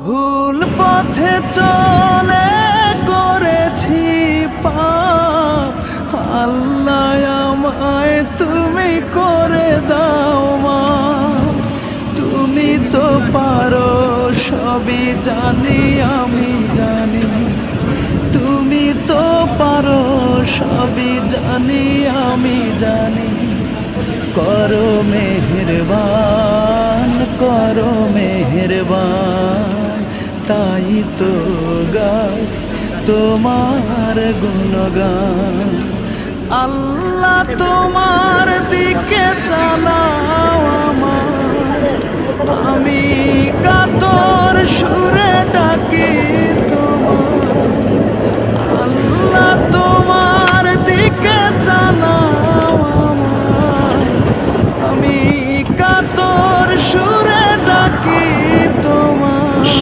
ভুল পথে চলে করেছি পাপ, আল্লাহ আমায় তুমি করে দাও মাফ। তুমি তো পারো সবই জানি আমি জানি, তুমি তো পারো সবই জানি আমি জানি। করো মেহেরবান, করো মেহেরবান, তাই তো গাই তোমার গুণগান। আল্লাহ তোমার দিকে চালাও আমার, আমি কাতর